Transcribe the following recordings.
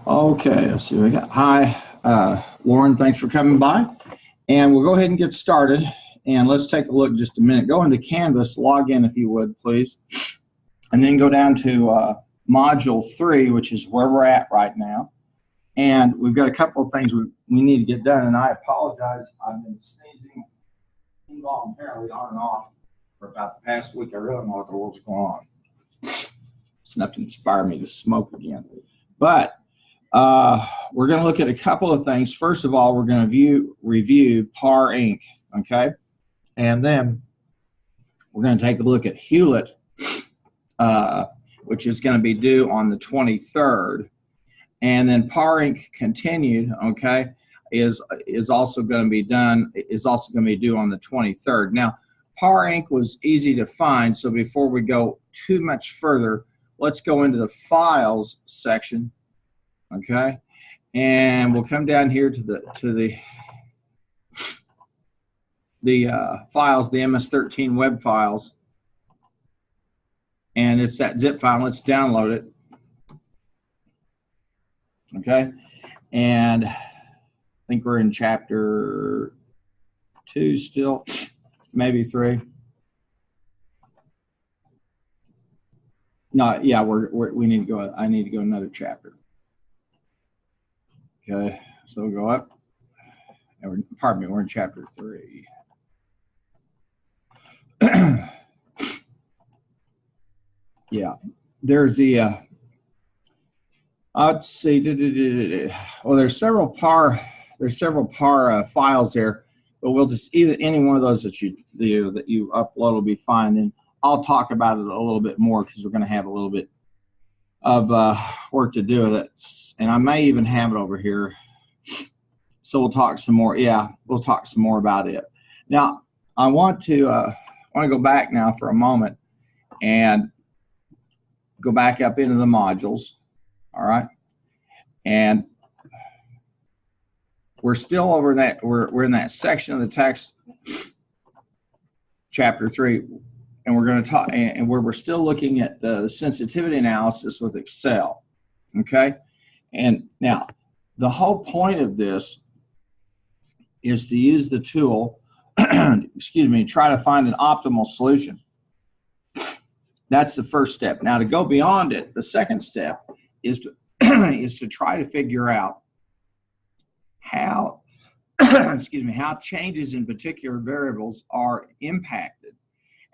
Okay, let's see what we got. Hi, Lauren, thanks for coming by. And we'll go ahead and get started. And let's take a look just a minute. Go into Canvas, log in if you would, please. And then go down to Module 3, which is where we're at right now. And we've got a couple of things we need to get done. And I apologize, I've been sneezing involuntarily on and off for about the past week. I really don't know what the world's going on. It's enough to inspire me to smoke again. But we're going to look at a couple of things. First of all, we're going to review PAR Inc., okay? And then we're going to take a look at Hewlett, which is going to be due on the 23rd. And then PAR Inc. continued, okay, is also going to be due on the 23rd. Now, PAR Inc. was easy to find, so before we go too much further, let's go into the Files section. Okay, and we'll come down here to the files, the MS-13 web files, and it's that zip file. Let's download it. Okay, and I think we're in chapter 2 still, maybe 3. No, yeah, we need to go. I need to go another chapter. Okay, so we'll go up. Pardon me, we're in chapter 3. Yeah, there's the, let's see, well, there's several PAR files there, but we'll just, either any one of those that you upload will be fine. And I'll talk about it a little bit more because we're going to have a little bit of work to do with it, and I may even have it over here, so we'll talk some more. Yeah, we'll talk some more about it. Now, I want to go back now for a moment and go back up into the modules. All right, and we're still over that. We're in that section of the text, chapter 3. And we're going to talk, and where we're still looking at the sensitivity analysis with Excel, okay? And now, the whole point of this is to use the tool, excuse me, try to find an optimal solution. That's the first step. Now, to go beyond it, the second step is to is to try to figure out how, excuse me, how changes in particular variables are impacted.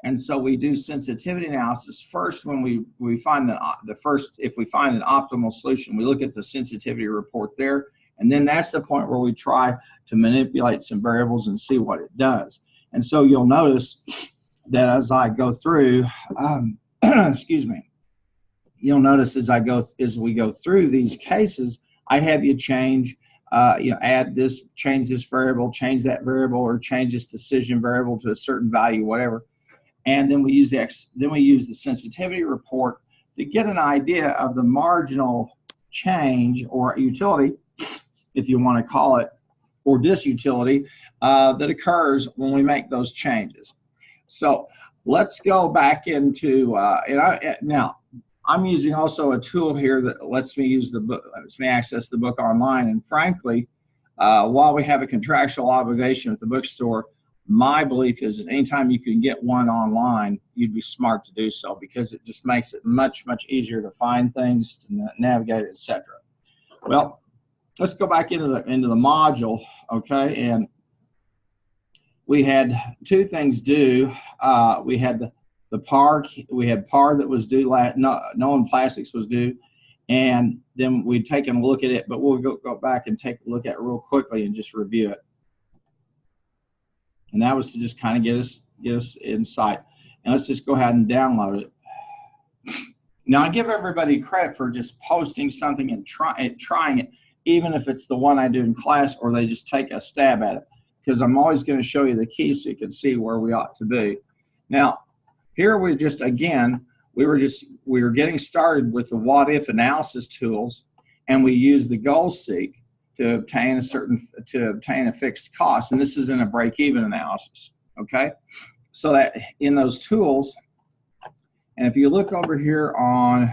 And so we do sensitivity analysis first when we find if we find an optimal solution, we look at the sensitivity report there, and then that's the point where we try to manipulate some variables and see what it does. And so you'll notice that as I go through, excuse me, you'll notice as we go through these cases, I have you change, add this, change this variable, change that variable, or change this decision variable to a certain value, whatever. And then we use the sensitivity report to get an idea of the marginal change or utility, if you want to call it, or disutility that occurs when we make those changes. So let's go back into now I'm using also a tool here that lets me use the book, lets me access the book online. And frankly, while we have a contractual obligation with the bookstore, my belief is that anytime you can get one online, you'd be smart to do so, because it just makes it much, much easier to find things, to navigate, etc. Well, let's go back into the module, okay? And we had two things due. We had the PAR that was due, Nolan Plastics was due, and then we'd taken a look at it, but we'll go back and take a look at it real quickly and just review it. And that was to just kind of get us insight. And let's just go ahead and download it. Now, I give everybody credit for just posting something and trying it, even if it's the one I do in class, or they just take a stab at it, because I'm always going to show you the key so you can see where we ought to be. Now, here we just, again, we were getting started with the what-if analysis tools, and we use the goal seek to obtain a fixed cost. And this is in a break-even analysis. Okay, so that in those tools, and if you look over here on,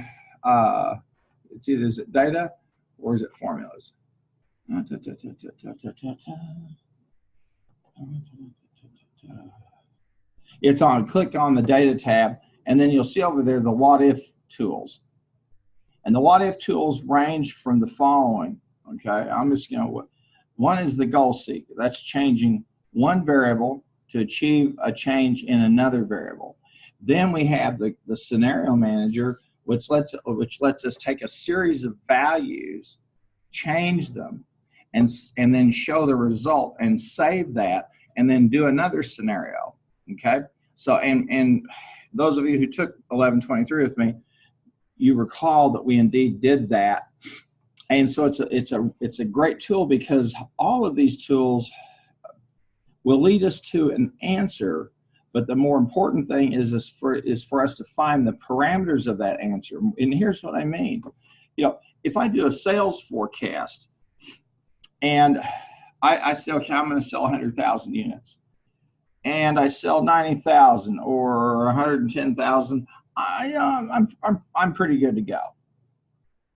it's either is it data or is it formulas? It's on, click on the data tab, and then you'll see over there the what if tools. And the what if tools range from the following. Okay, I'm just going to, one is the goal seek. That's changing one variable to achieve a change in another variable. Then we have the scenario manager, which lets us take a series of values, change them, and then show the result and save that, and then do another scenario. Okay, so and those of you who took 1123 with me, you recall that we indeed did that. And so it's a great tool, because all of these tools will lead us to an answer, but the more important thing is for us to find the parameters of that answer. And here's what I mean. You know, if I do a sales forecast and I say, okay, I'm going to sell 100,000 units, and I sell 90,000 or 110,000, I'm pretty good to go.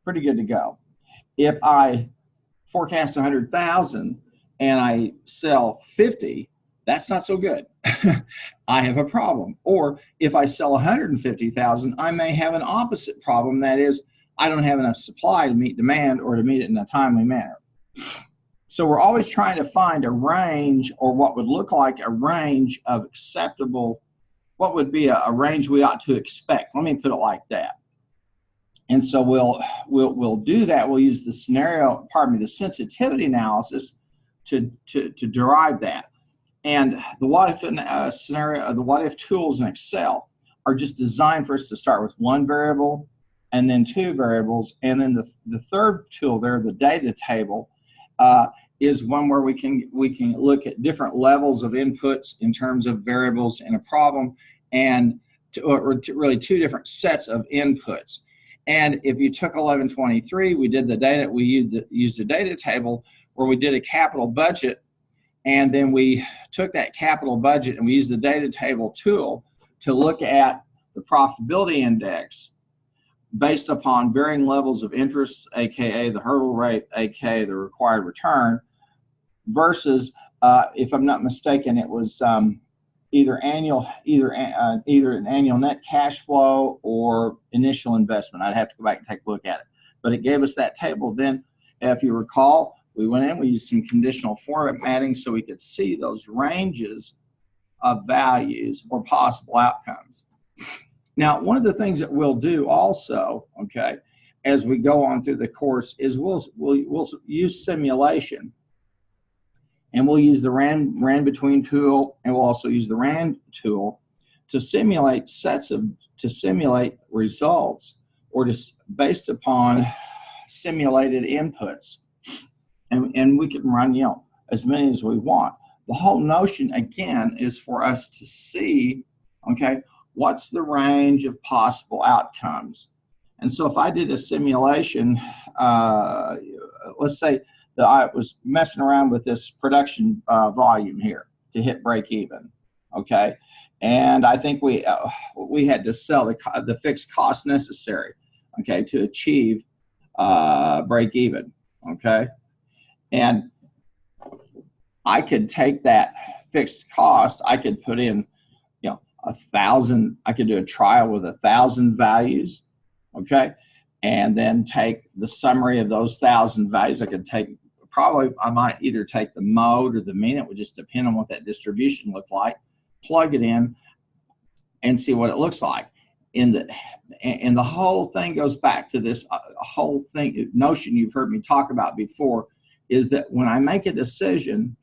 Pretty good to go. If I forecast 100,000 and I sell 50, that's not so good. I have a problem. Or if I sell 150,000, I may have an opposite problem. That is, I don't have enough supply to meet demand or to meet it in a timely manner. So we're always trying to find a range, or what would look like a range of acceptable, what would be a range we ought to expect. Let me put it like that. And so we'll do that. We'll use the sensitivity analysis to derive that. And the what if scenario, the what if tools in Excel are just designed for us to start with one variable and then two variables. And then the third tool there, the data table, is one where we can look at different levels of inputs in terms of variables in a problem, and really two different sets of inputs. And if you took 1123, we used the data table where we did a capital budget, and then we took that capital budget and we used the data table tool to look at the profitability index based upon varying levels of interest, aka the hurdle rate, aka the required return, versus, if I'm not mistaken, it was either an annual net cash flow or initial investment. I'd have to go back and take a look at it. But it gave us that table. Then, if you recall, we went in, we used some conditional formatting so we could see those ranges of values or possible outcomes. Now, one of the things that we'll do also, okay, as we go on through the course is we'll use simulation. And we'll use the RAND between tool, and we'll also use the RAND tool to simulate results, or just based upon simulated inputs. And we can run, as many as we want. The whole notion, again, is for us to see, okay, what's the range of possible outcomes. And so if I did a simulation, let's say that I was messing around with this production volume here to hit break even, okay? And I think we had to sell the fixed cost necessary, okay, to achieve break even, okay? And I could take that fixed cost, I could put in, 1,000, I could do a trial with 1,000 values, okay? And then take the summary of those 1,000 values. I might either take the mode or the mean. It would just depend on what that distribution looked like. Plug it in and see what it looks like. And the whole thing goes back to this whole notion you've heard me talk about before, is that when I make a decision,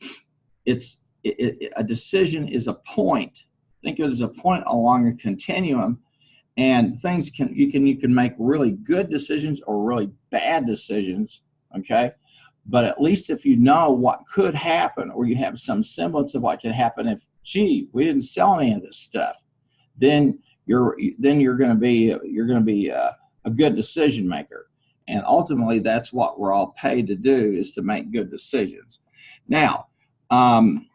a decision is a point. Think of it as a point along a continuum, and you can make really good decisions or really bad decisions, okay? But at least if you know what could happen, or you have some semblance of what could happen if, gee, we didn't sell any of this stuff, then you're going to be a good decision maker. And ultimately, that's what we're all paid to do, is to make good decisions. Now, I'm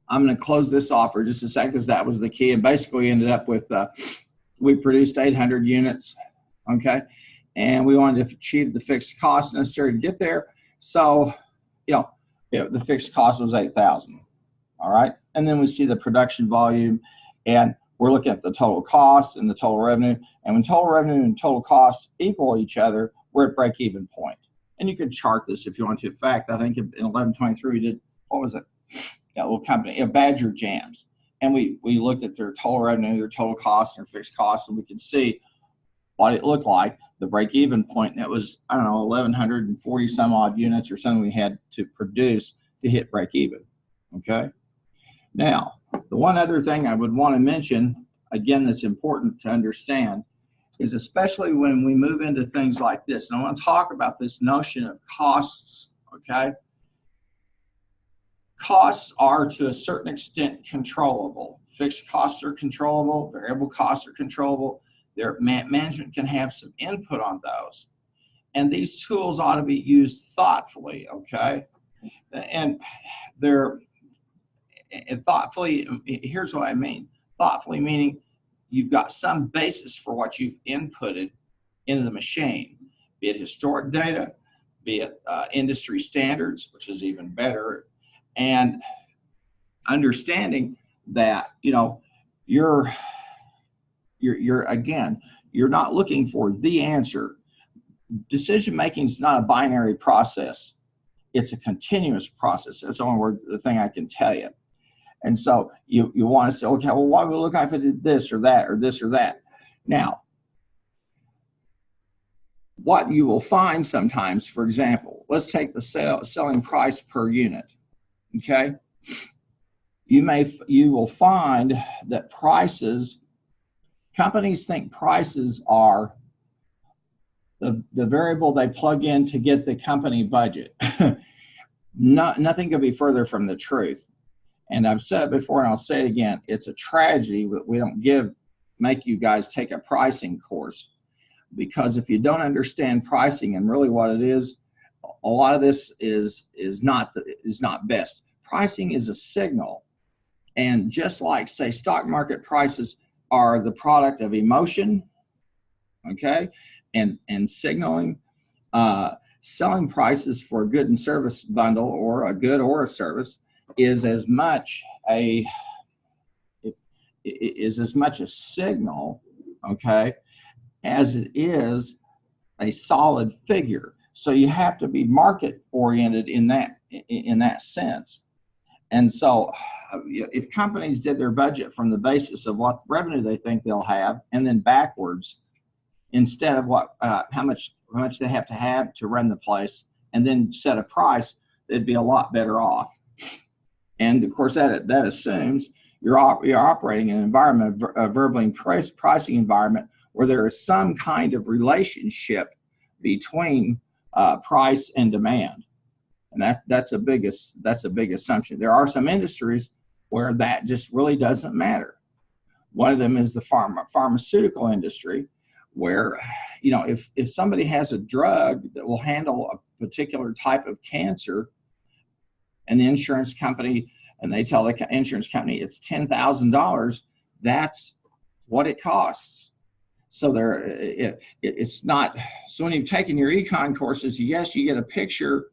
going to close this off for just a second, because that was the key. And basically, we ended up with, we produced 800 units, okay? And we wanted to achieve the fixed costs necessary to get there. So, the fixed cost was 8,000, all right? And then we see the production volume, and we're looking at the total cost and the total revenue. And when total revenue and total costs equal each other, we're at break-even point. And you can chart this if you want to. In fact, I think in 1123 we did, what was it? That little company, Badger Jams. And we looked at their total revenue, their total costs, and their fixed costs, and we could see what it looked like, the break-even point. And it was, I don't know, 1,140 some odd units or something we had to produce to hit break-even, okay? Now, the one other thing I would want to mention, again, that's important to understand, is especially when we move into things like this, and I want to talk about this notion of costs, okay? Costs are, to a certain extent, controllable. Fixed costs are controllable, variable costs are controllable. Their management can have some input on those. And these tools ought to be used thoughtfully, okay? And thoughtfully, here's what I mean. Thoughtfully meaning you've got some basis for what you've inputted into the machine, be it historic data, be it industry standards, which is even better, and understanding that, you're again, you're not looking for the answer. Decision making is not a binary process. It's a continuous process. That's the only the thing I can tell you. And so you want to say, okay, well, what would it look like if I did this or that or this or that? Now, what you will find sometimes, for example, let's take the selling price per unit, okay? You will find that companies think prices are the variable they plug in to get the company budget. Nothing could be further from the truth. And I've said it before, and I'll say it again, it's a tragedy that we don't make you guys take a pricing course, because if you don't understand pricing and really what it is, a lot of this is not best. Pricing is a signal. And just like, say, stock market prices are the product of emotion, okay, and signaling, selling prices for a good and service bundle, or a good or a service, is as much a signal, okay, as it is a solid figure. So you have to be market oriented in that sense. And so if companies did their budget from the basis of what revenue they think they'll have, and then backwards, instead of how much they have to run the place, and then set a price, they'd be a lot better off. And of course, that assumes you're operating in an environment, a verbally pricing environment, where there is some kind of relationship between price and demand. And that's a big assumption. There are some industries where that just really doesn't matter. One of them is the pharmaceutical industry, where, if somebody has a drug that will handle a particular type of cancer, and the insurance company, and they tell the insurance company it's $10,000, that's what it costs. So it's not. So when you've taken your econ courses, yes, you get a picture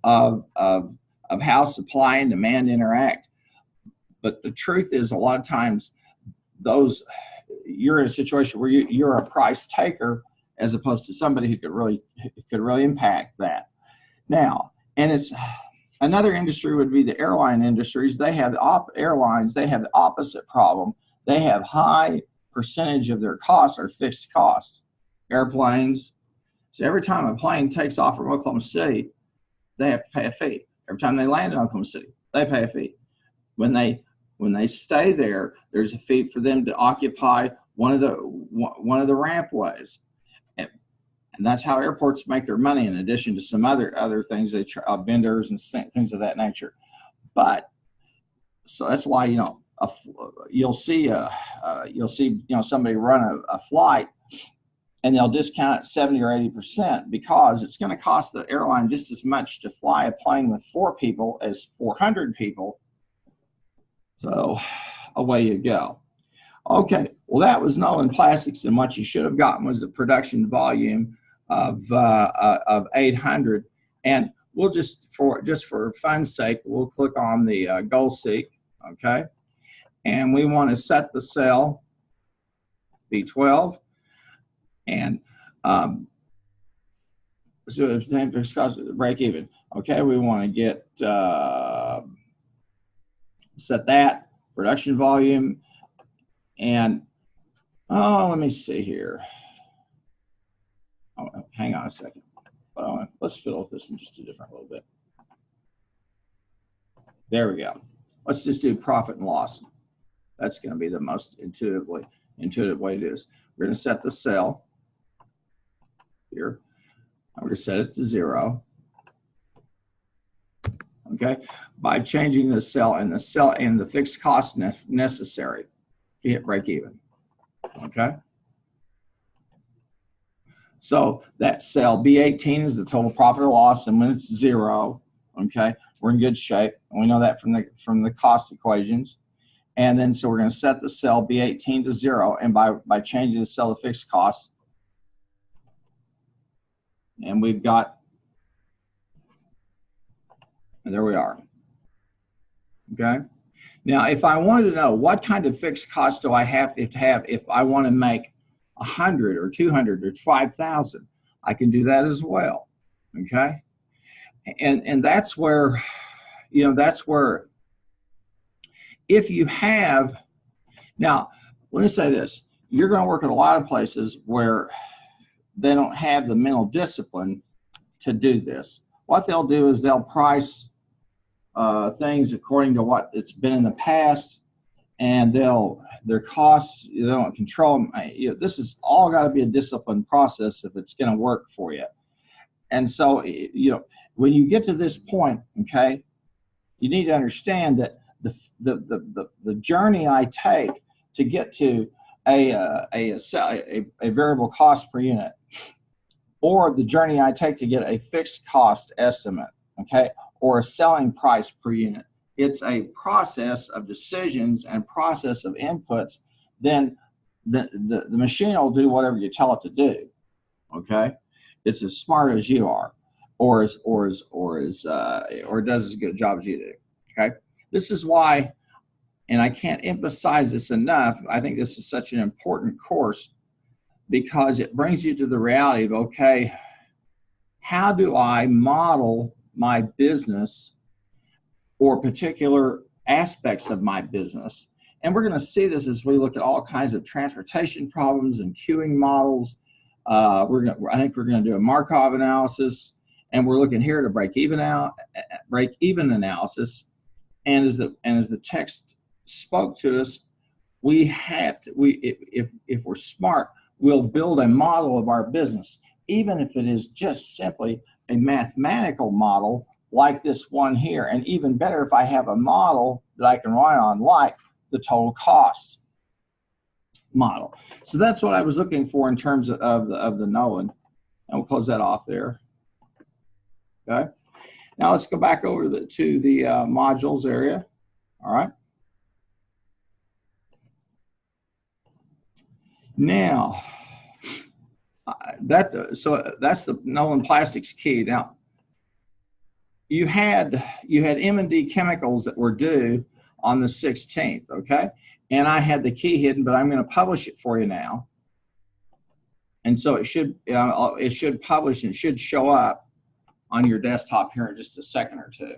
of how supply and demand interact. But the truth is, a lot of times, you're in a situation where you're a price taker, as opposed to somebody who could really impact that. Now, and it's another industry would be the airline industries. They have airlines. They have the opposite problem. They have high percentage of their costs are fixed costs. Airplanes. So every time a plane takes off from Oklahoma City, they have to pay a fee. Every time they land in Oklahoma City, they pay a fee. When they stay there, there's a fee for them to occupy one of the rampways. And that's how airports make their money, in addition to some other things, vendors and things of that nature. But so that's why you'll see somebody run a flight, and they'll discount it 70 or 80% because it's going to cost the airline just as much to fly a plane with 4 people as 400 people. So away you go. Okay, well, that was Nolan Plastics, and what you should have gotten was a production volume of 800. And we'll just for fun's sake, we'll click on the goal seek, okay? And we want to set the cell B12, and so discuss break even. Okay, we want to get set that production volume, and let me see here. Oh, hang on a second. Let's fiddle with this in just a little bit. There we go. Let's just do profit and loss. That's going to be the most intuitive way it is. We're going to set the cell here. I'm going to set it to 0. Okay, by changing the cell and the fixed cost necessary to hit break even. Okay. So that cell B18 is the total profit or loss, and when it's 0, okay, we're in good shape. And we know that from the cost equations. And then so we're going to set the cell B18 to 0, and by changing the cell to fixed cost, and we've got, and there we are. Okay. Now, if I wanted to know what kind of fixed cost do I have to have if I want to make 100 or 200 or 5,000, I can do that as well. Okay. And that's where, that's where, if you have, now, let me say this, you're going to work at a lot of places where they don't have the mental discipline to do this. What they'll do is they'll price things according to what it's been in the past, and their costs, they don't control them. This is all got to be a disciplined process if it's going to work for you. And so, when you get to this point, okay, you need to understand that the journey I take to get to a variable cost per unit, or the journey I take to get a fixed cost estimate, okay, or a selling price per unit, it's a process of decisions and process of inputs. Then the machine will do whatever you tell it to do. Okay, it's as smart as you are, or does as good a job as you do. Okay, this is why, and I can't emphasize this enough, I think this is such an important course, because it brings you to the reality of, okay, how do I model my business or particular aspects of my business? And we're going to see this as we look at all kinds of transportation problems and queuing models. I think we're going to do a Markov analysis, and we're looking here at a break-even analysis. And as the text spoke to us, if we're smart, we'll build a model of our business, even if it is just simply a mathematical model like this one here. And even better if I have a model that I can rely on, like the total cost model. So that's what I was looking for in terms of the Nolan. And we'll close that off there. Okay. Now let's go back over to the modules area. All right. Now, that's the Nolan Plastics key. Now, you had M&D chemicals that were due on the 16th, okay? And I had the key hidden, but I'm going to publish it for you now. And so it should publish and it should show up on your desktop here in just a second or two.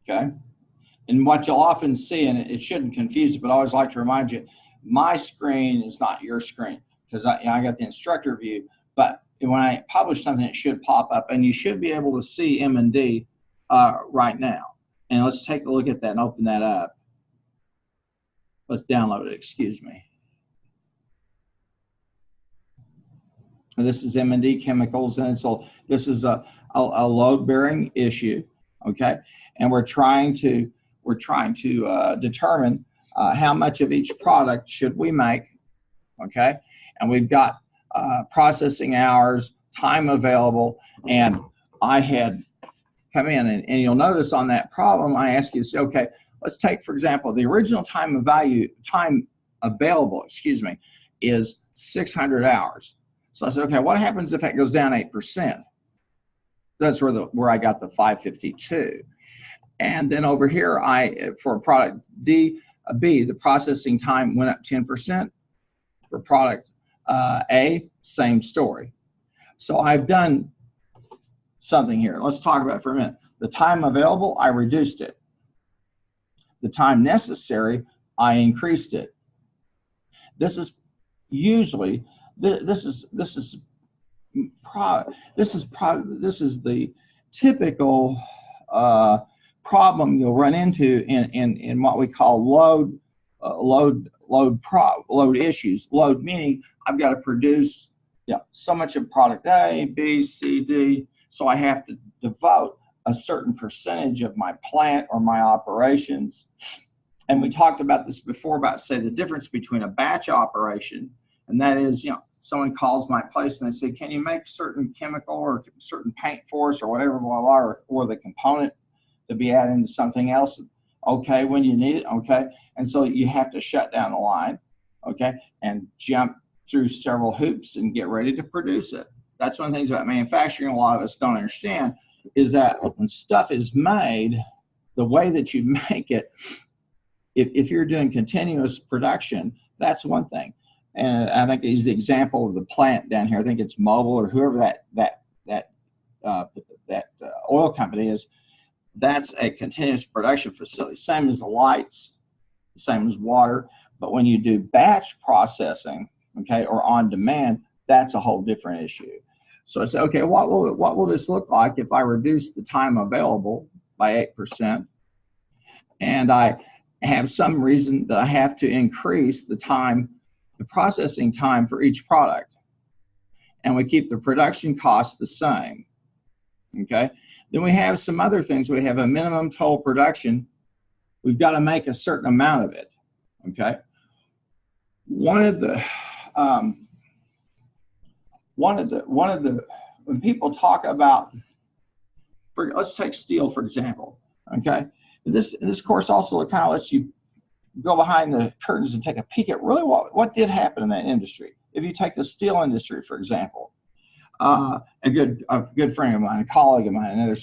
Okay? And what you'll often see, and it shouldn't confuse you, but I always like to remind you, my screen is not your screen, because I got the instructor view, but when I publish something, it should pop up, and you should be able to see M&D right now. And let's take a look at that and open that up. Let's download it, excuse me. And this is M&D chemicals, and this is a load-bearing issue, okay? And we're trying to determine how much of each product should we make, okay? and we've got processing hours, time available, and I had come in, and you'll notice on that problem, I ask you to say, okay, let's take, for example, the original time available, is 600 hours. So I said, okay, what happens if that goes down 8%? That's where I got the 552. And then over here, for product B, the processing time went up 10%. For product A, same story. So I've done something here. Let's talk about it for a minute. The time available, I reduced it. The time necessary, I increased it. This is usually this is the typical problem you'll run into in what we call load issues. Load meaning I've got to produce so much of product A, B, C, D, so I have to devote a certain percentage of my plant or my operations. And we talked about this before about, say, the difference between a batch operation, and that is, someone calls my place and they say, can you make certain chemical or certain paint for us or whatever, blah, blah, or the component to be added into something else? Okay, when you need it, okay. And so you have to shut down the line, okay, and jump through several hoops and get ready to produce it. That's one of the things about manufacturing a lot of us don't understand, is that when stuff is made, the way that you make it, if you're doing continuous production, that's one thing. And I think he's the example of the plant down here. I think it's Mobil or whoever that oil company is. That's a continuous production facility. Same as the lights, same as water. But when you do batch processing, okay, or on demand, that's a whole different issue. So I said, okay, what will this look like if I reduce the time available by 8%, and I have some reason that I have to increase the processing time for each product, and we keep the production costs the same, okay? Then we have some other things. We have a minimum total production. We've got to make a certain amount of it, okay? When people talk about, let's take steel, for example, okay? This course also kind of lets you go behind the curtains and take a peek at really what did happen in that industry. If you take the steel industry, for example, a good friend of mine, a colleague of mine, another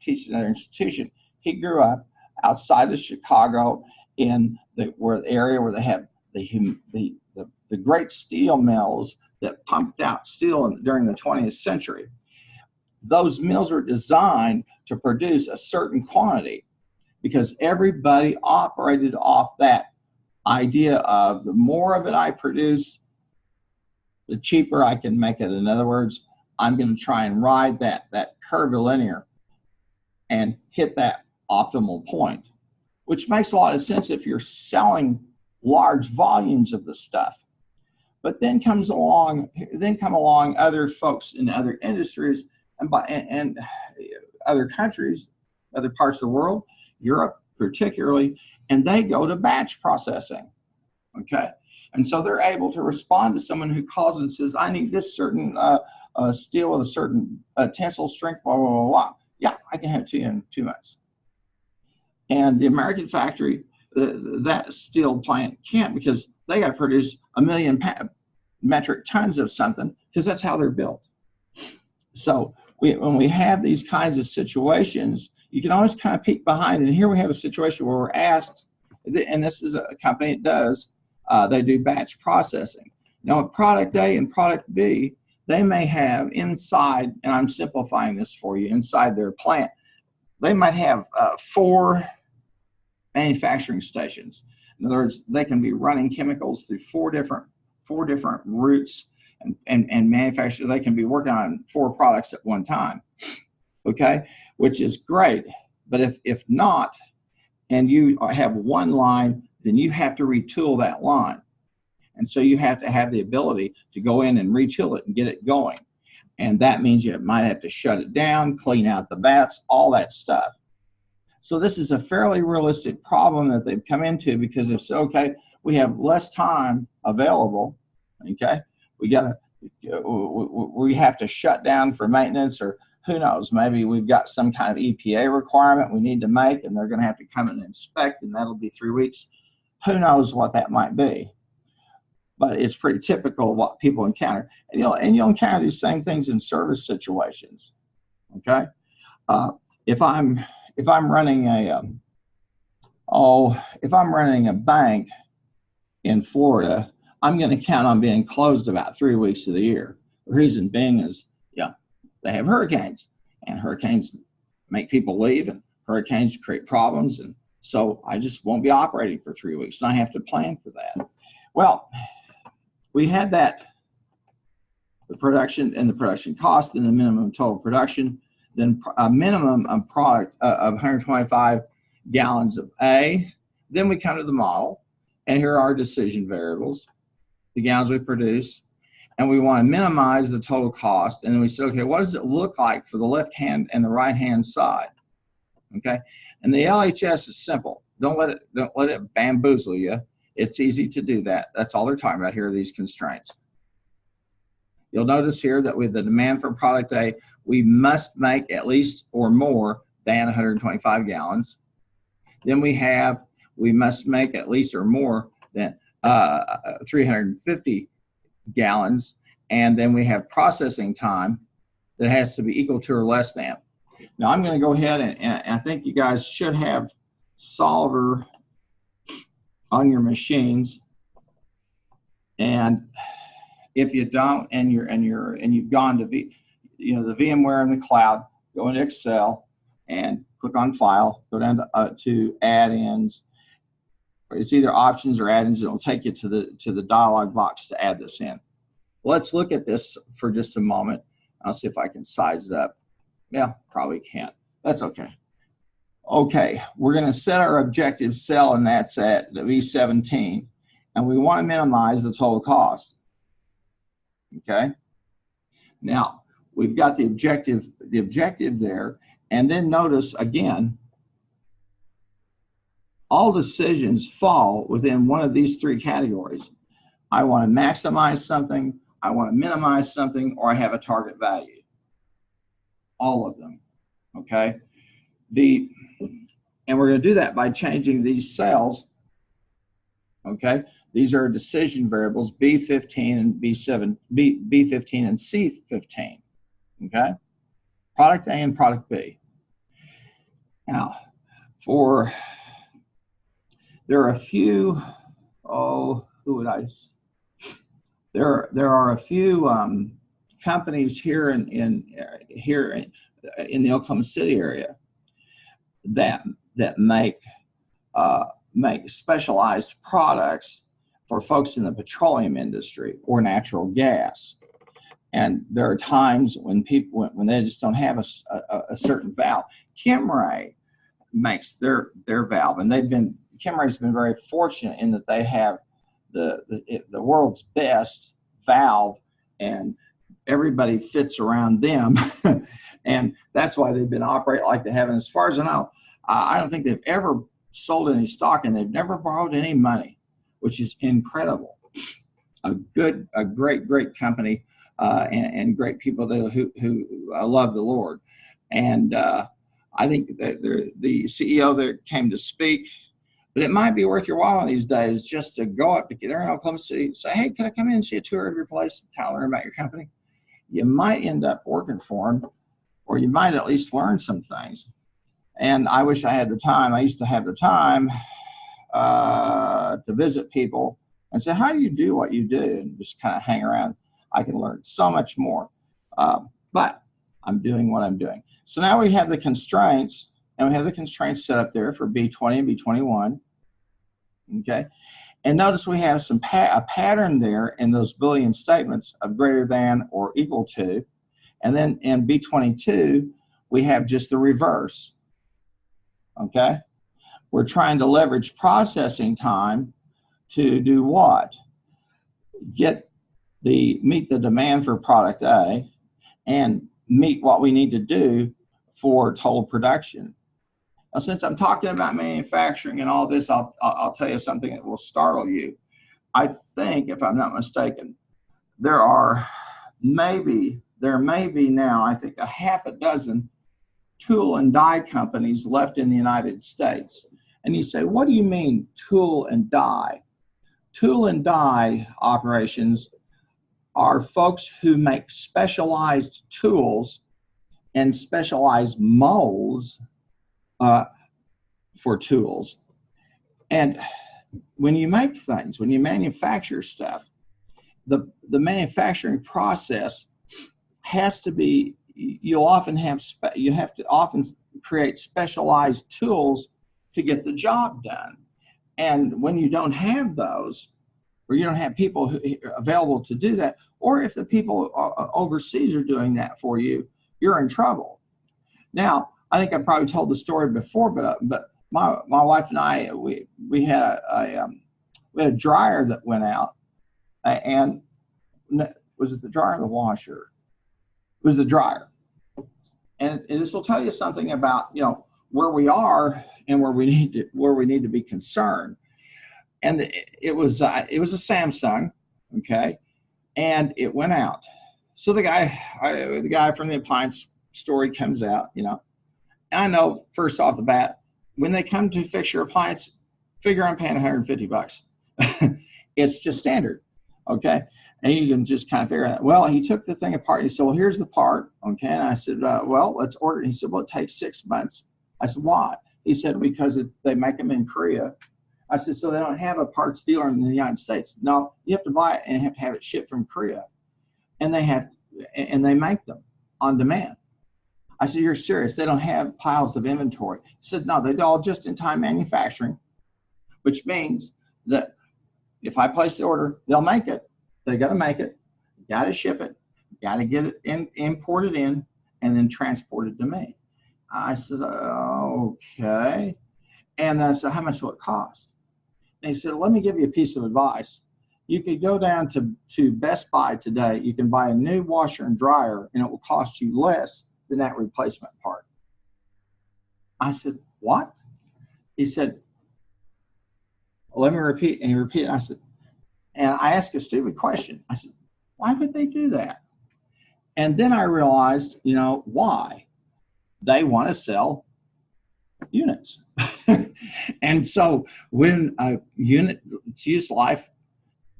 teaching another institution, he grew up outside of Chicago in the area where they have the great steel mills that pumped out steel during the 20th century. Those mills were designed to produce a certain quantity because everybody operated off that idea of the more of it I produce, the cheaper I can make it. In other words, I'm going to try and ride that curvilinear and hit that optimal point, which makes a lot of sense if you're selling large volumes of the stuff. But then come along other folks in other industries and other countries, other parts of the world, Europe particularly, and they go to batch processing, okay? And so they're able to respond to someone who calls and says, I need this certain steel with a certain tensile strength, blah, blah, blah, blah. Yeah, I can have it to you in 2 months. And the American factory, that steel plant can't, because they got to produce 1 million metric tons of something, because that's how they're built. So when we have these kinds of situations, you can always kind of peek behind. And here we have a situation where we're asked, and this is a company that does, they do batch processing. Now, at product A and product B, they may have inside, and I'm simplifying this for you, inside their plant, they might have 4 manufacturing stations. In other words, they can be running chemicals through four different routes and manufacture. They can be working on 4 products at one time, okay, which is great. But if not, and you have one line, then you have to retool that line. And so you have to have the ability to go in and retool it and get it going. And that means you might have to shut it down, clean out the vats, all that stuff. So this is a fairly realistic problem that they've come into, because if so, okay, we have less time available, Okay, we have to shut down for maintenance, or who knows, maybe we've got some kind of EPA requirement we need to make, and they're going to have to come and inspect, and that'll be 3 weeks. Who knows what that might be? But it's pretty typical of what people encounter. And you'll encounter these same things in service situations. Okay, if I'm running a bank in Florida, I'm going to count on being closed about 3 weeks of the year. The reason being is, they have hurricanes, and hurricanes make people leave, and hurricanes create problems, and so I just won't be operating for 3 weeks, and I have to plan for that. Well, we had that, the production and the production cost, and the minimum total production, then a minimum of product of 125 gallons of A. Then we come to the model, and here are our decision variables, the gallons we produce, and we want to minimize the total cost. And then we said, okay, what does it look like for the left hand and the right hand side? Okay, and the LHS is simple. Don't let it bamboozle you. It's easy to do that. That's all they're talking about here are these constraints. You'll notice here that with the demand for product A, we must make at least or more than 125 gallons. Then we must make at least or more than 350 gallons. And then we have processing time that has to be equal to or less than. Now I'm going to go ahead and I think you guys should have Solver on your machines. And if you don't, and you've gone to the VMware in the cloud, go into Excel and click on File, go down to Add-ins. It's either Options or Add-ins. It'll take you to the dialog box to add this in. Let's look at this for just a moment. I'll see if I can size it up. Yeah, probably can't. That's okay. Okay, we're going to set our objective cell, and that's at the V17, and we want to minimize the total cost. Okay. Now we've got the objective there, and then notice again, all decisions fall within one of these three categories. I want to maximize something, I want to minimize something, or I have a target value. All of them. Okay. And we're going to do that by changing these cells. Okay. These are decision variables B15 and B15 and C15. Okay. Product A and product B. Now, there are a few, there are a few companies here in the Oklahoma City area that make specialized products for folks in the petroleum industry or natural gas. And there are times when they just don't have a certain valve. Chemray makes their valve, and Chemray's been very fortunate in that they have the world's best valve, and everybody fits around them. And that's why they've been operating like they have. And as far as I know, I don't think they've ever sold any stock, and they've never borrowed any money, which is incredible. A great company, and great people who love the Lord. And I think that the CEO there came to speak, but it might be worth your while these days just to go up to there in Oklahoma City, say, hey, can I come in and see a tour of your place, kind of learn about your company? You might end up working for them, or you might at least learn some things. And I wish I had the time. I used to have the time to visit people and say, how do you do what you do? And just kind of hang around. I can learn so much more. But I'm doing what I'm doing. So now we have the constraints, and we have the constraints set up there for B20 and B21. Okay. And notice we have a pattern there in those Boolean statements of greater than or equal to. And then in B22, we have just the reverse. Okay. We're trying to leverage processing time to do what? Meet the demand for product A and meet what we need to do for total production. Now, since I'm talking about manufacturing and all this, I'll tell you something that will startle you. I think, if I'm not mistaken, there may be now, I think, a half a dozen tool and die companies left in the United States. And you say, what do you mean tool and die? Tool and die operations are folks who make specialized tools and specialized molds for tools. And when you make things, when you manufacture stuff, the manufacturing process has to be, you have to often create specialized tools to get the job done. And when you don't have those, or you don't have people available to do that, or if the people overseas are doing that for you, you're in trouble. Now, I think I probably told the story before, but my wife and I, we had a dryer that went out, and was it the dryer or the washer? It was the dryer. And this will tell you something about, you know, where we are and where we need to be concerned. And it was a Samsung, okay, and it went out. So the guy from the appliance store comes out, you know. And I know first off the bat, when they come to fix your appliance, figure I'm paying $150. It's just standard, okay. And you can just kind of figure out. Well, he took the thing apart. And he said, "Well, here's the part." Okay, and I said, "Well, let's order it." And he said, "Well, it takes 6 months." I said, "Why?" He said, "Because they make them in Korea." I said, "So they don't have a parts dealer in the United States?" "No, you have to buy it and have to have it shipped from Korea, and they make them on demand." I said, "You're serious? They don't have piles of inventory?" He said, "No, they do all just-in-time manufacturing, which means that if I place the order, they'll make it. They got to make it, got to ship it, got to get it imported in, and then transported to me." I said, "Okay." And then I said, "How much will it cost?" And he said, "Let me give you a piece of advice. You could go down to Best Buy today. You can buy a new washer and dryer, and it will cost you less than that replacement part." I said, "What?" He said, "Let me repeat." And he repeated. I said, and I asked a stupid question. I said, "Why would they do that?" And then I realized, you know, why. They want to sell units. And so when a unit's use life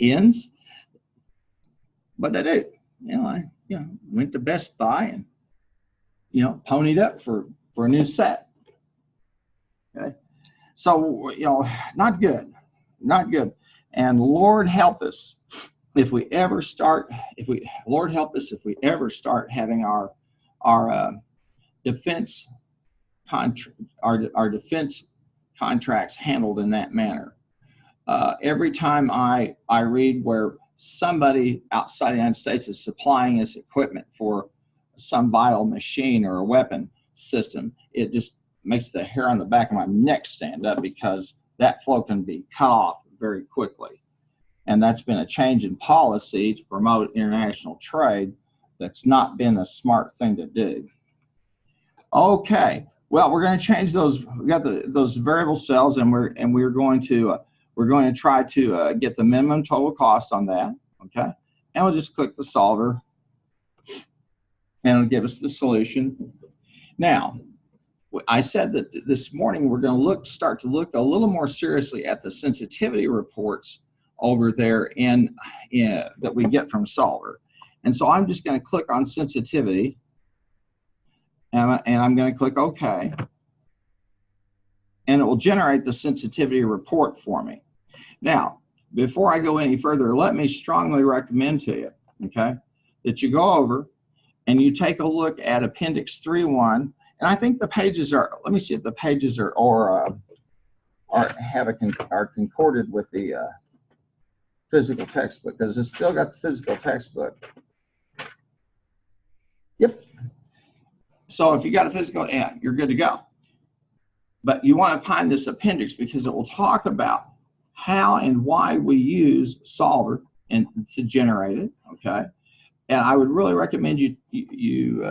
ends, what they do, I went to Best Buy and ponied up for a new set. Okay, so not good. And Lord help us if we ever start having our defense contracts handled in that manner. Every time I read where somebody outside the United States is supplying us equipment for some vital machine or a weapon system, it just makes the hair on the back of my neck stand up, because that flow can be cut off very quickly. And that's been a change in policy to promote international trade. That's not been a smart thing to do. Okay, well, we're going to change those. We got those variable cells, and we're going to try to get the minimum total cost on that. Okay, and we'll just click the solver, and it'll give us the solution. Now, I said that this morning we're going to start to look a little more seriously at the sensitivity reports over there that we get from Solver. And so I'm just going to click on sensitivity, and I'm going to click OK. And it will generate the sensitivity report for me. Now, before I go any further, let me strongly recommend to you, okay, that you go over and you take a look at Appendix 3.1. And I think the pages are, let me see if the pages are concorded with the physical textbook, because it's still got the physical textbook. Yep. So if you got a physical, yeah, you're good to go. But you want to find this appendix, because it will talk about how and why we use Solver to generate it, okay? And I would really recommend you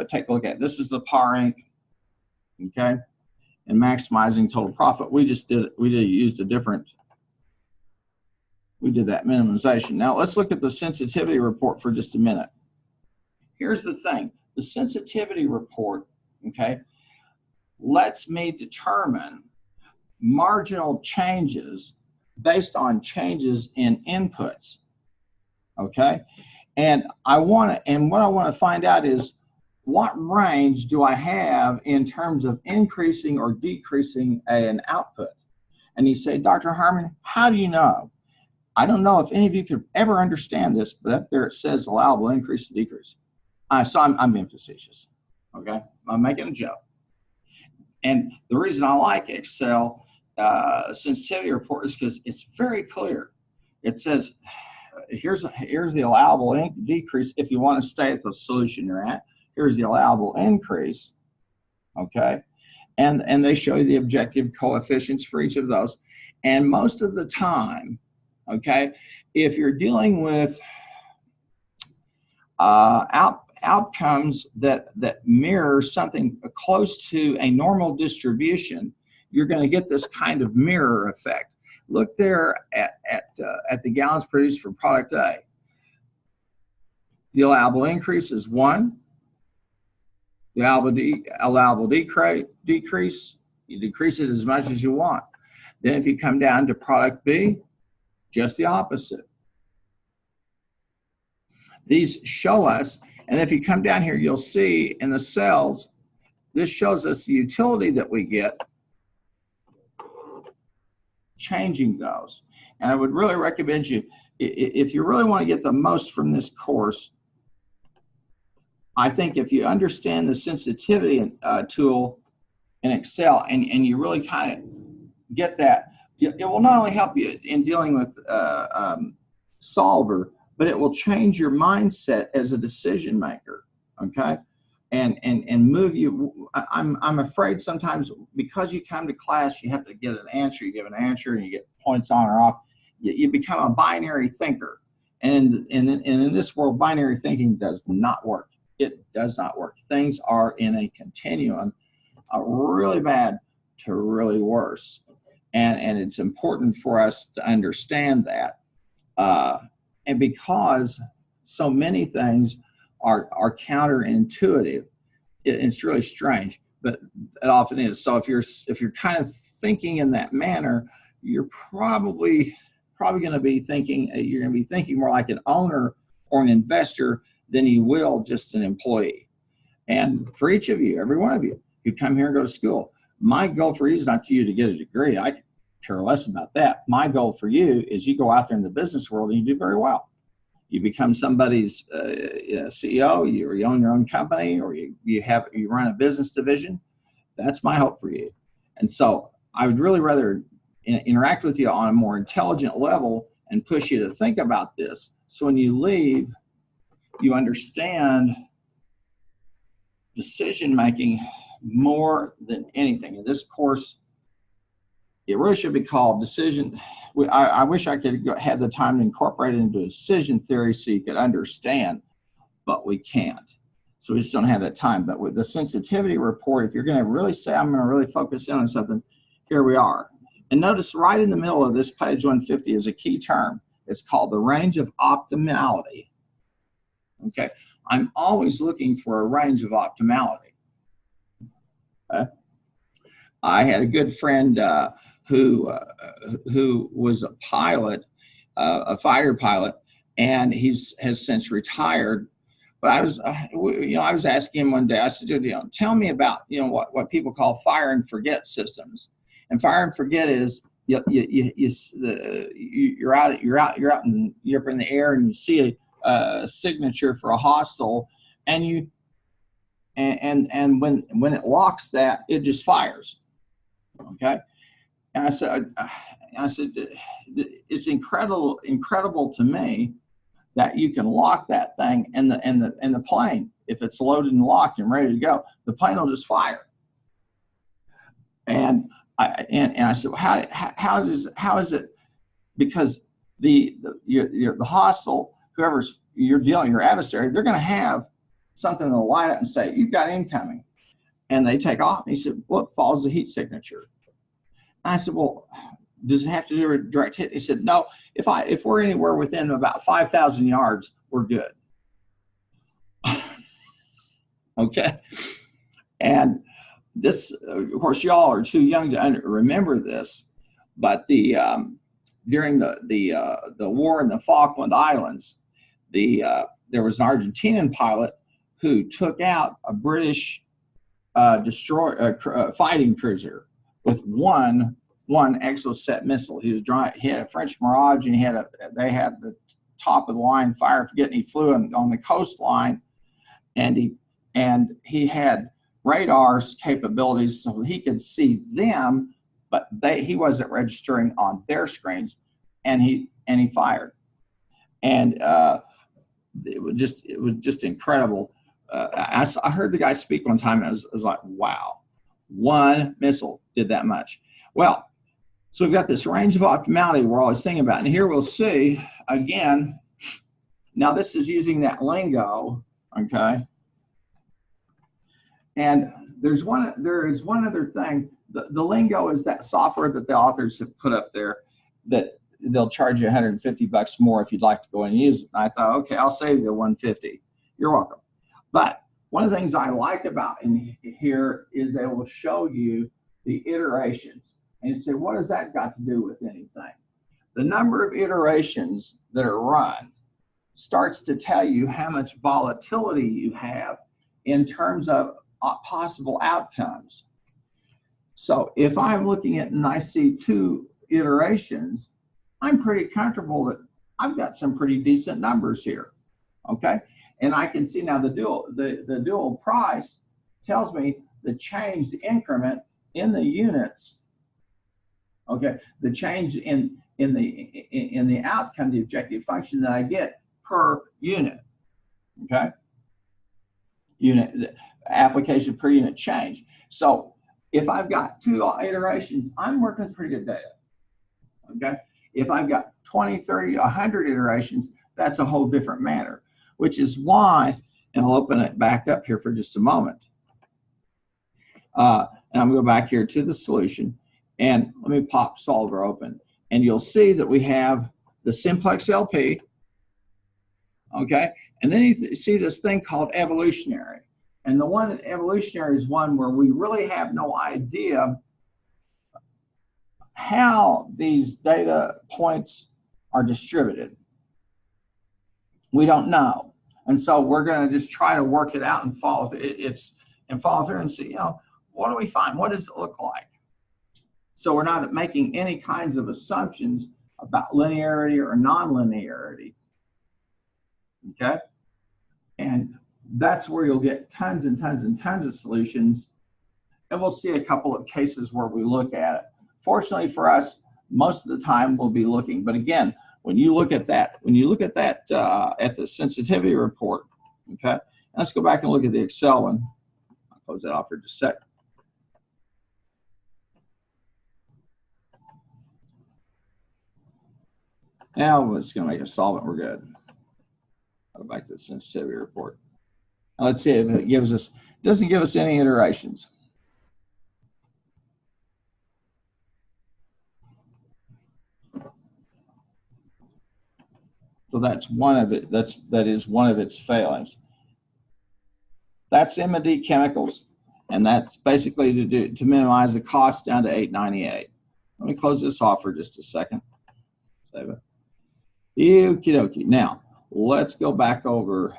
take a look at it. This is the PAR Inc., okay, and maximizing total profit. We used a different We did that minimization. Now let's look at the sensitivity report for just a minute. Here's the thing. The sensitivity report, okay, lets me determine marginal changes based on changes in inputs, okay? And what I want to find out is what range do I have in terms of increasing or decreasing an output? And you say, Dr. Harmon, how do you know? I don't know if any of you could ever understand this, but up there it says allowable increase and decrease. So I'm being facetious, okay? I'm making a joke. And the reason I like Excel sensitivity report is because it's very clear. It says, here's the allowable decrease if you want to stay at the solution you're at. Here's the allowable increase, okay? And they show you the objective coefficients for each of those. And most of the time, okay, if you're dealing with outcomes that mirror something close to a normal distribution, you're going to get this kind of mirror effect. Look there at the gallons produced for product A. The allowable increase is 1. The allowable decrease, you decrease it as much as you want. Then if you come down to product B, just the opposite. These show us, and if you come down here, you'll see in the cells, this shows us the utility that we get changing those. And I would really recommend you, if you really want to get the most from this course, I think if you understand the sensitivity tool in Excel and you really kind of get that, it will not only help you in dealing with Solver, but it will change your mindset as a decision maker, okay? And move you. I'm afraid sometimes because you come to class, you have to get an answer. You give an answer and you get points on or off. You become a binary thinker. And in this world, binary thinking does not work. It does not work. Things are in a continuum, really bad to really worse. And it's important for us to understand that. And because so many things are counterintuitive, it's really strange, but it often is. So if you're kind of thinking in that manner, you're probably going to be thinking more like an owner or an investor than you will just an employee. And for each of you, every one of you who come here and go to school, my goal for you is not you to get a degree. I care less about that. My goal for you is you go out there in the business world and you do very well. You become somebody's CEO, you own your own company, or you run a business division. That's my hope for you. And so I would really rather interact with you on a more intelligent level and push you to think about this. So when you leave, you understand decision making more than anything. In this course, it really should be called decision. I wish I could have the time to incorporate it into decision theory so you could understand, but we can't. So we just don't have that time. But with the sensitivity report, if you're going to really say, I'm going to really focus in on something, here we are. And notice right in the middle of this page 150 is a key term. It's called the range of optimality. Okay, I'm always looking for a range of optimality. Okay? I had a good friend who was a pilot, a fighter pilot, and has since retired. But I was asking him one day. I said, tell me about what people call fire and forget systems. And fire and forget is you're up in the air and you see a signature for a hostile, and when it locks that, it just fires. Okay. And I said, it's incredible to me that you can lock that thing and the plane, if it's loaded and locked and ready to go, the plane will just fire. And I said, how is it? Because the hostile, whoever's your adversary, they're going to have something that'll light up and say, you've got incoming. And they take off. And he said, well, it follows the heat signature. And I said, well, Does it have to do a direct hit? He said, no, if we're anywhere within about 5,000 yards, we're good. Okay. And this, of course, y'all are too young to remember this, but during the war in the Falkland Islands, there was an Argentinian pilot who took out a British fighting cruiser with one Exocet missile. He had a French Mirage, and they had the top of the line fire frigate, and he flew on the coastline, and he had radar's capabilities so he could see them, but he wasn't registering on their screens, and he fired, and it was just incredible. I heard the guy speak one time, and I was like, wow, one missile did that much. Well, so we've got this range of optimality we're always thinking about, and here we'll see again. Now this is using that lingo, okay? And there is one other thing. The lingo is that software that the authors have put up there that they'll charge you $150 more if you'd like to go and use it. And I thought, okay, I'll save you the $150. You're welcome. But one of the things I like about in here is they will show you the iterations. And you say, what has that got to do with anything? The number of iterations that are run starts to tell you how much volatility you have in terms of possible outcomes. So if I'm looking at and I see 2 iterations, I'm pretty comfortable that I've got some pretty decent numbers here, okay? And I can see now the dual price tells me the change, the increment in the units, okay? The change in the outcome, the objective function that I get per unit, okay? Unit application per unit change. So if I've got 2 iterations, I'm working with pretty good data, okay? If I've got 20, 30, 100 iterations, that's a whole different matter, which is why, and I'll open it back up here for just a moment. And I'm going to go back here to the solution, and let me pop Solver open. And you'll see that we have the simplex LP, okay? And then you see this thing called evolutionary. And the one evolutionary is one where we really have no idea how these data points are distributed. We don't know. And so we're going to just try to work it out and follow through. Follow through and see, what do we find? What does it look like? So we're not making any kinds of assumptions about linearity or non-linearity. Okay? And that's where you'll get tons and tons and tons of solutions. And we'll see a couple of cases where we look at it. Fortunately for us, most of the time we'll be looking. But again, when you look at that, at the sensitivity report, okay? Let's go back and look at the Excel one. I'll close that off for just a sec. Now it's going to make a solvent. We're good. I'll go back to the sensitivity report. Now let's see if it gives us, doesn't give us any iterations. So that's one of it. That is one of its failings. That's M&D chemicals, and that's basically to minimize the cost down to $8.98. Let me close this off for just a second. Save it. Okie dokie. Now let's go back over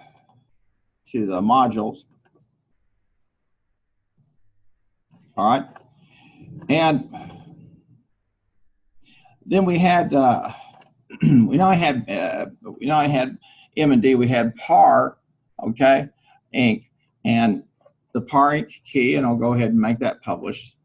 to the modules. All right, and then we had. We know I had M&D. We had PAR, okay, Inc. And the PAR Inc. key, and I'll go ahead and make that published.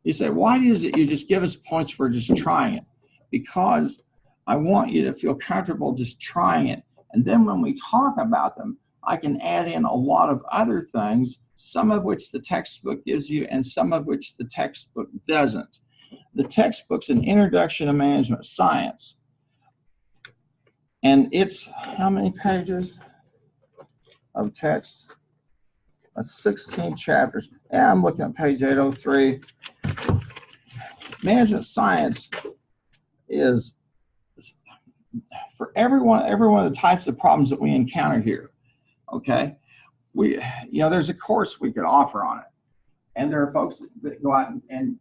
You say, why is it you just give us points for just trying it? Because I want you to feel comfortable just trying it. And then when we talk about them, I can add in a lot of other things, some of which the textbook gives you and some of which the textbook doesn't. The textbook's an introduction to management science. And it's how many pages of text? That's 16 chapters. Yeah, I'm looking at page 803. management science is for every one of the types of problems that we encounter here. Okay, there's a course we could offer on it, and there are folks that go out and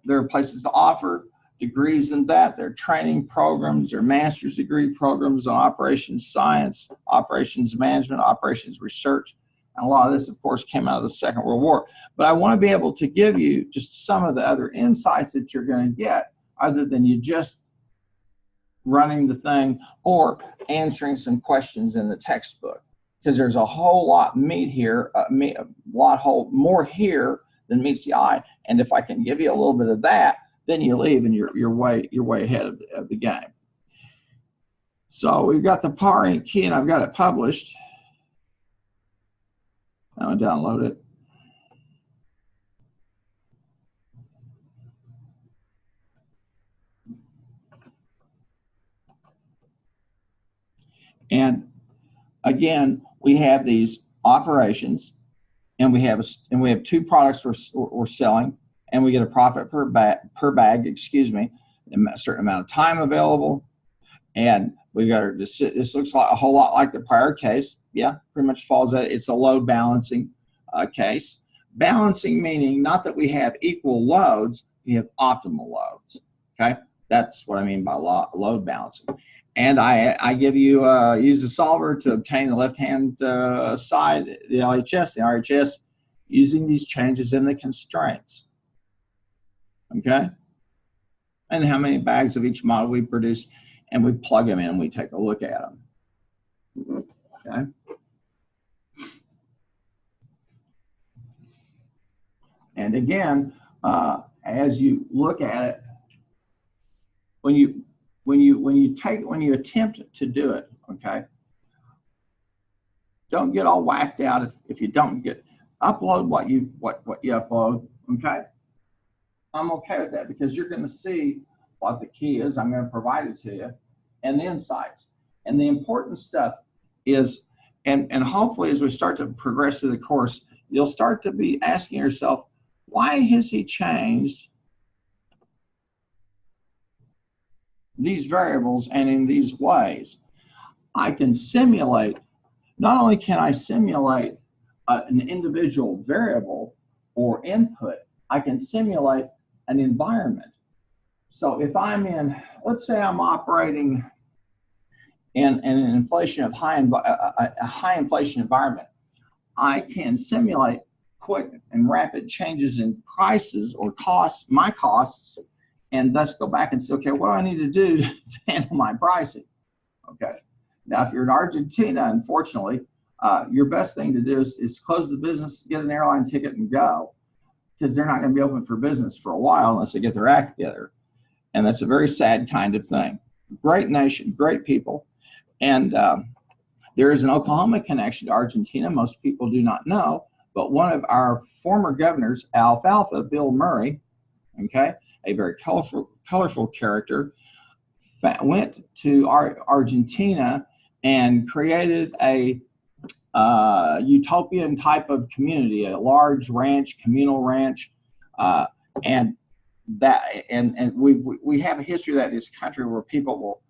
there are places to offer degrees in that. There are training programs, there are master's degree programs on operations science, operations management, operations research. And a lot of this, of course, came out of the Second World War. But I want to be able to give you just some of the other insights that you're going to get other than you just running the thing or answering some questions in the textbook. Because there's a whole lot more here than meets the eye. And if I can give you a little bit of that, then you leave and you're way ahead of the game. So we've got the PAR Inc. key, and I've got it published. I'll download it. And again, we have these operations, and we have two products we're selling, and we get a profit per bag, excuse me, a certain amount of time available, and we've got this looks like a whole lot like the prior case. Yeah, pretty much falls at it's a load balancing case. Balancing meaning not that we have equal loads, we have optimal loads. Okay, that's what I mean by load balancing. And I give you use the solver to obtain the left-hand side, the LHS, the RHS, using these changes in the constraints. Okay, and how many bags of each model we produce, and we plug them in and we take a look at them. Okay. And again, as you look at it, when you attempt to do it, okay, don't get all whacked out if you don't upload what you upload. Okay, I'm okay with that because you're going to see what the key is. I'm going to provide it to you, and the insights. And the important stuff is, and hopefully as we start to progress through the course, you'll start to be asking yourself, why has he changed these variables and in these ways? I can simulate, not only can I simulate an individual variable or input, I can simulate an environment. So if I'm in, let's say I'm operating in an inflation of a high inflation environment, I can simulate quick and rapid changes in prices or costs, my costs, and thus go back and say, okay, what do I need to do to handle my pricing? Okay. Now, if you're in Argentina, unfortunately, your best thing to do is close the business, get an airline ticket, and go, because they're not going to be open for business for a while unless they get their act together. And that's a very sad kind of thing. Great nation, great people. And there is an Oklahoma connection to Argentina. Most people do not know, but one of our former governors, Alfalfa, Bill Murray, okay, a very colorful character, went to Argentina and created a utopian type of community, a large ranch, communal ranch, and we have a history of that in this country where people will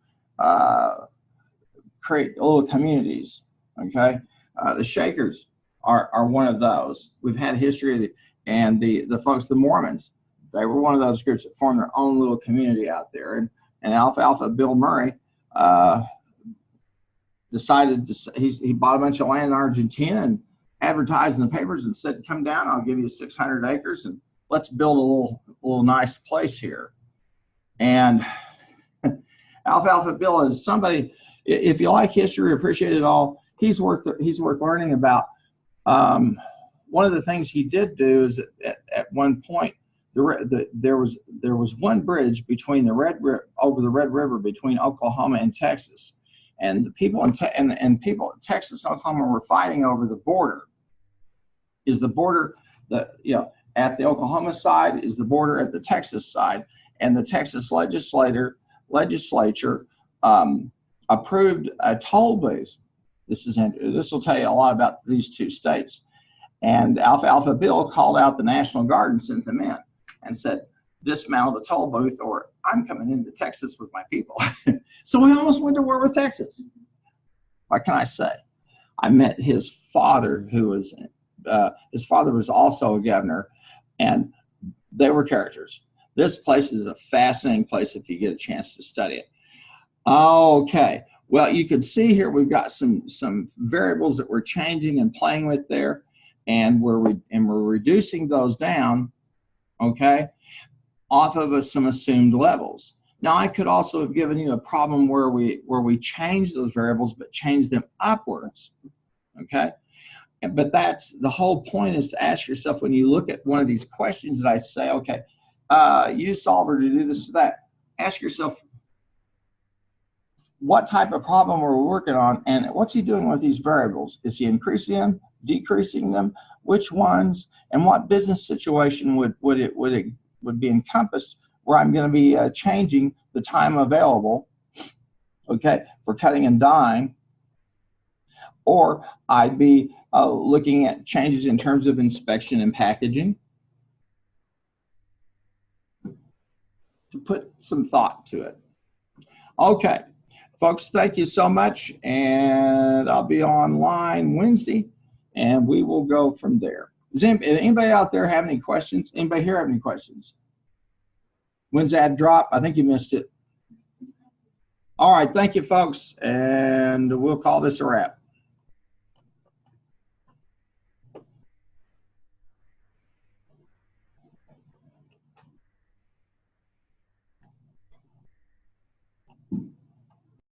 create little communities. Okay, the Shakers are one of those. We've had a history of the folks, the Mormons. They were one of those groups that formed their own little community out there. And Alfalfa, Bill Murray, decided he bought a bunch of land in Argentina and advertised in the papers and said, come down, I'll give you 600 acres and let's build a little nice place here. And Alfalfa Bill is somebody, if you like history, appreciate it all, he's worth learning about. One of the things he did do is at one point, there was one bridge between over the Red River between Oklahoma and Texas, and the people people in Texas and Oklahoma were fighting over the border. Is the border at the Oklahoma side? Is the border at the Texas side? And the Texas legislature approved a toll booth. This will tell you a lot about these two states. And Alfalfa Bill called out the National Guard and sent them in and said, dismount the toll booth or I'm coming into Texas with my people. So we almost went to war with Texas. What can I say? I met his father, his father was also a governor, and they were characters. This place is a fascinating place if you get a chance to study it. Okay, well, you can see here we've got some variables that we're changing and playing with there, and we're reducing those down, okay, off of some assumed levels. Now, I could also have given you a problem where we change those variables but change them upwards, okay? But that's the whole point, is to ask yourself when you look at one of these questions that I say, okay, use solver to do this or that, ask yourself, what type of problem are we working on, and what's he doing with these variables? Is he increasing them, decreasing them? Which ones, and what business situation would be encompassed where I'm going to be changing the time available, okay, for cutting and dyeing, or I'd be looking at changes in terms of inspection and packaging, to put some thought to it. Okay, folks, thank you so much, and I'll be online Wednesday, and we will go from there. Does anybody out there have any questions? Anybody here have any questions? When's that drop? I think you missed it. All right, thank you, folks, and we'll call this a wrap.